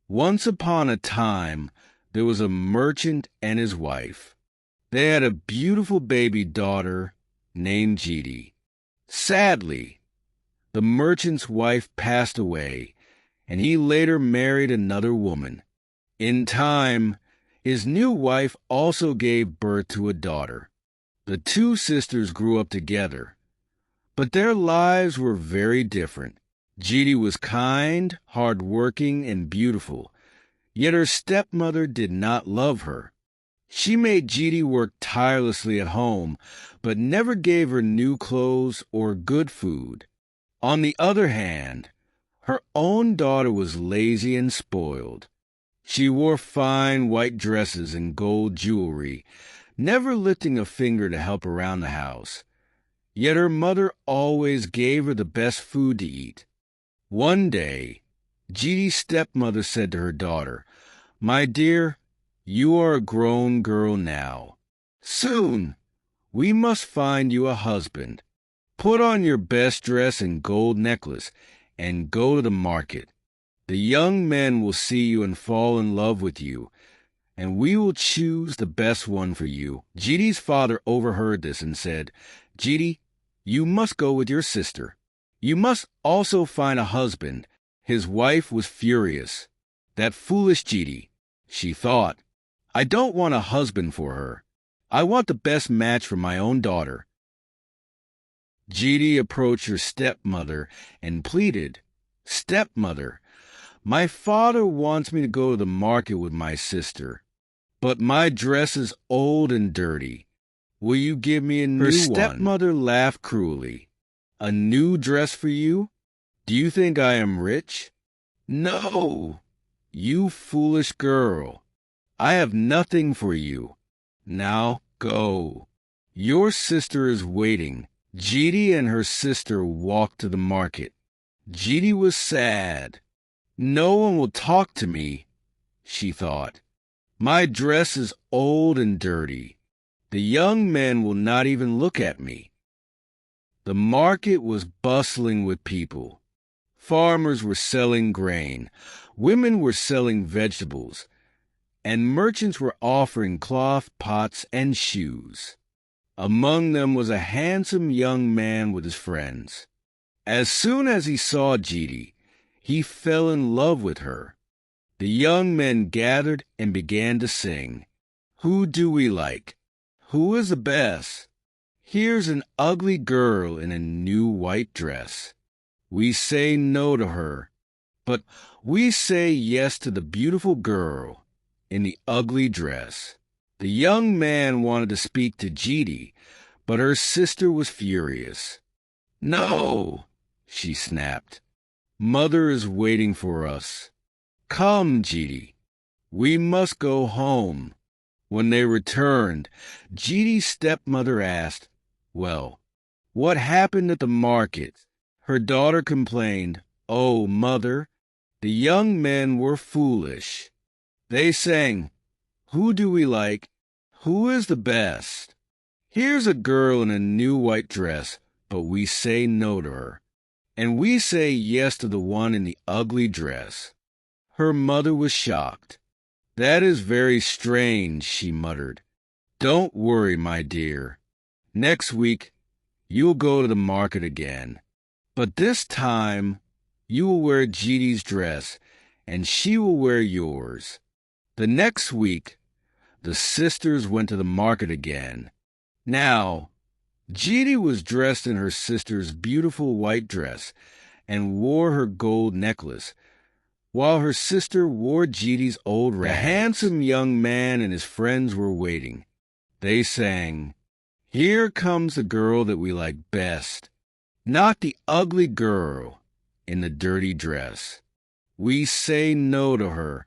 Once upon a time, there was a merchant and his wife. They had a beautiful baby daughter named Judy. Sadly, the merchant's wife passed away, and he later married another woman. In time, his new wife also gave birth to a daughter. The two sisters grew up together, but their lives were very different. Judy was kind, hard-working, and beautiful, yet her stepmother did not love her. She made Judy work tirelessly at home, but never gave her new clothes or good food. On the other hand, her own daughter was lazy and spoiled. She wore fine white dresses and gold jewelry, never lifting a finger to help around the house. Yet her mother always gave her the best food to eat. One day, Judy's stepmother said to her daughter, "My dear, you are a grown girl now. Soon, we must find you a husband. Put on your best dress and gold necklace and go to the market. The young men will see you and fall in love with you, and we will choose the best one for you." Judy's father overheard this and said, "Judy, you must go with your sister. You must also find a husband." His wife was furious. "That foolish Judy," she thought. "I don't want a husband for her. I want the best match for my own daughter." Judy approached her stepmother and pleaded, "Stepmother, my father wants me to go to the market with my sister, but my dress is old and dirty. Will you give me a new one?" Her stepmother laughed cruelly. "A new dress for you? Do you think I am rich? No, you foolish girl. I have nothing for you. Now go. Your sister is waiting." Judy and her sister walked to the market. Judy was sad. "No one will talk to me," she thought. "My dress is old and dirty. The young men will not even look at me." The market was bustling with people. Farmers were selling grain, women were selling vegetables, and merchants were offering cloth, pots, and shoes. Among them was a handsome young man with his friends. As soon as he saw Judy, he fell in love with her. The young men gathered and began to sing, "Who do we like? Who is the best? Here's an ugly girl in a new white dress. We say no to her, but we say yes to the beautiful girl in the ugly dress." The young man wanted to speak to Judy, but her sister was furious. "No," she snapped. "Mother is waiting for us. Come, Judy. We must go home." When they returned, Judy's stepmother asked, "Well, what happened at the market?" Her daughter complained, "Oh, mother, the young men were foolish. They sang, 'Who do we like? Who is the best? Here's a girl in a new white dress, but we say no to her. And we say yes to the one in the ugly dress.'" Her mother was shocked. "That is very strange," she muttered. "Don't worry, my dear. Next week, you'll go to the market again. But this time, you will wear Judy's dress, and she will wear yours." The next week, the sisters went to the market again. Now, Judy was dressed in her sister's beautiful white dress and wore her gold necklace, while her sister wore Judy's old rags. The handsome young man and his friends were waiting. They sang, "Here comes the girl that we like best, not the ugly girl in the dirty dress. We say no to her,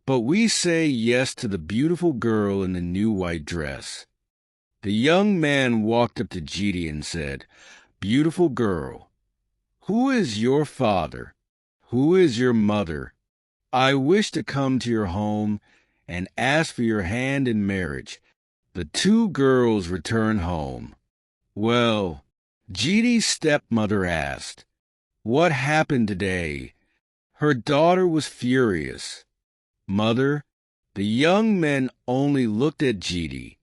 but we say yes to the beautiful girl in the new white dress." The young man walked up to Judy and said, "Beautiful girl, who is your father? Who is your mother? I wish to come to your home and ask for your hand in marriage." The two girls returned home. Well, Judy's stepmother asked, "What happened today?" Her daughter was furious. Mother, the young men only looked at Jidi,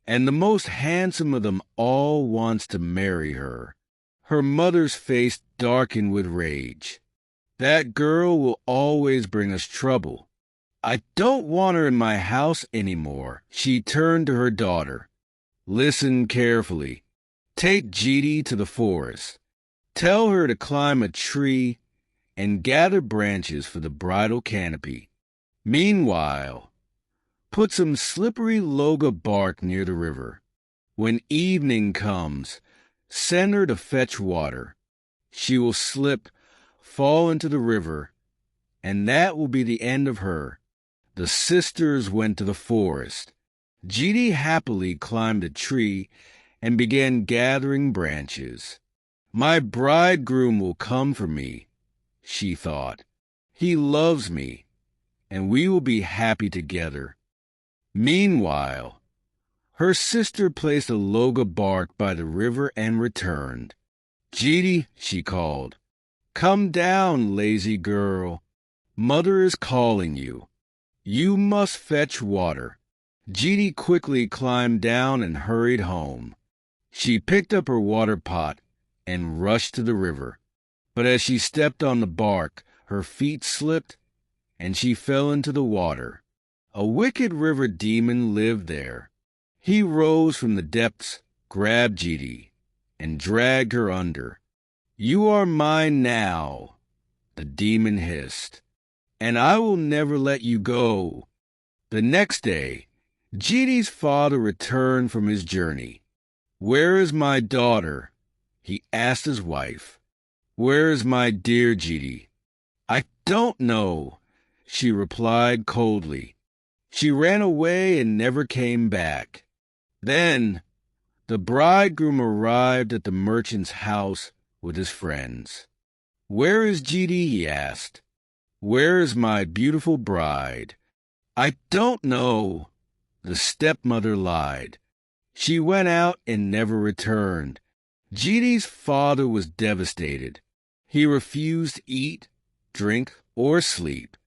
and the most handsome of them all wants to marry her. Her mother's face darkened with rage. That girl will always bring us trouble. I don't want her in my house anymore. She turned to her daughter. Listen carefully. Take Jidi to the forest. Tell her to climb a tree and gather branches for the bridal canopy. Meanwhile, put some slippery loga bark near the river. When evening comes, send her to fetch water. She will slip, fall into the river, and that will be the end of her. The sisters went to the forest. Jidi happily climbed a tree and began gathering branches. My bridegroom will come for me, she thought. He loves me, and we will be happy together. Meanwhile, her sister placed a loga bark by the river and returned. Jidi, she called, come down, lazy girl. Mother is calling you. You must fetch water. Jidi quickly climbed down and hurried home. She picked up her water pot and rushed to the river. But as she stepped on the bark, her feet slipped and she fell into the water. A wicked river demon lived there. He rose from the depths, grabbed Jidi, and dragged her under. You are mine now, the demon hissed, and I will never let you go. The next day, Jidi's father returned from his journey. Where is my daughter? He asked his wife. Where is my dear Jidi? I don't know, she replied coldly. She ran away and never came back. Then the bridegroom arrived at the merchant's house with his friends. Where is Jidi? He asked. Where is my beautiful bride? I don't know, the stepmother lied. She went out and never returned. Jidi's father was devastated. He refused to eat, drink, or sleep.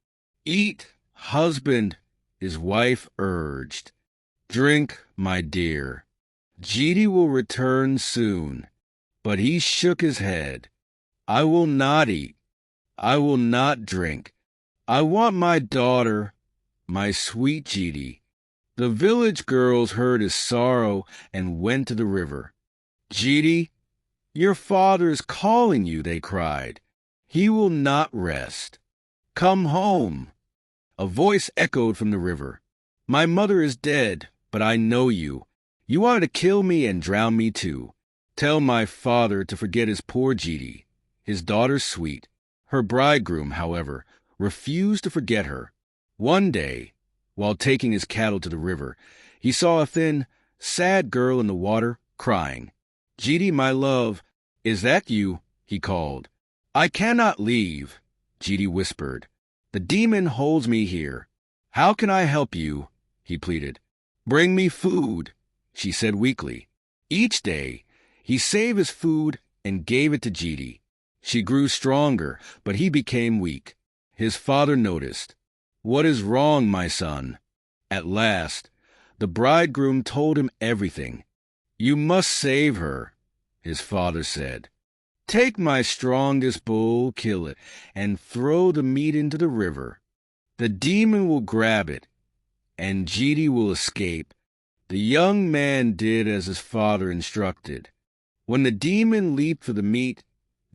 Eat, husband, his wife urged. Drink, my dear. Jidi will return soon. But he shook his head. I will not eat. I will not drink. I want my daughter, my sweet Jidi. The village girls heard his sorrow and went to the river. Jidi, your father is calling you, they cried. He will not rest. Come home. A voice echoed from the river. My mother is dead, but I know you. You wanted to kill me and drown me too. Tell my father to forget his poor Jidi, his daughter's sweet. Her bridegroom, however, refused to forget her. One day, while taking his cattle to the river, he saw a thin, sad girl in the water, crying. Jidi, my love, is that you? He called. I cannot leave, Jidi whispered. The demon holds me here. How can I help you? He pleaded. Bring me food, she said weakly. Each day, he saved his food and gave it to Jidi. She grew stronger, but he became weak. His father noticed. What is wrong, my son? At last, the bridegroom told him everything. You must save her, his father said. Take my strongest bull, kill it, and throw the meat into the river. The demon will grab it, and Jidi will escape. The young man did as his father instructed. When the demon leaped for the meat,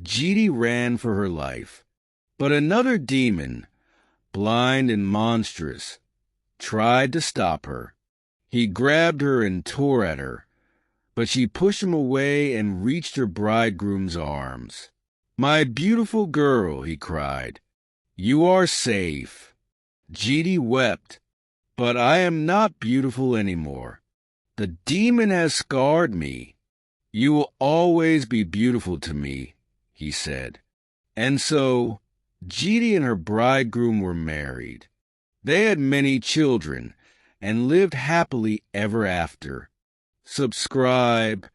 Jidi ran for her life. But another demon, blind and monstrous, tried to stop her. He grabbed her and tore at her, but she pushed him away and reached her bridegroom's arms. My beautiful girl, he cried, you are safe. Jidi wept, but I am not beautiful anymore. The demon has scarred me. You will always be beautiful to me, he said. And so, Jidi and her bridegroom were married. They had many children and lived happily ever after. Subscribe,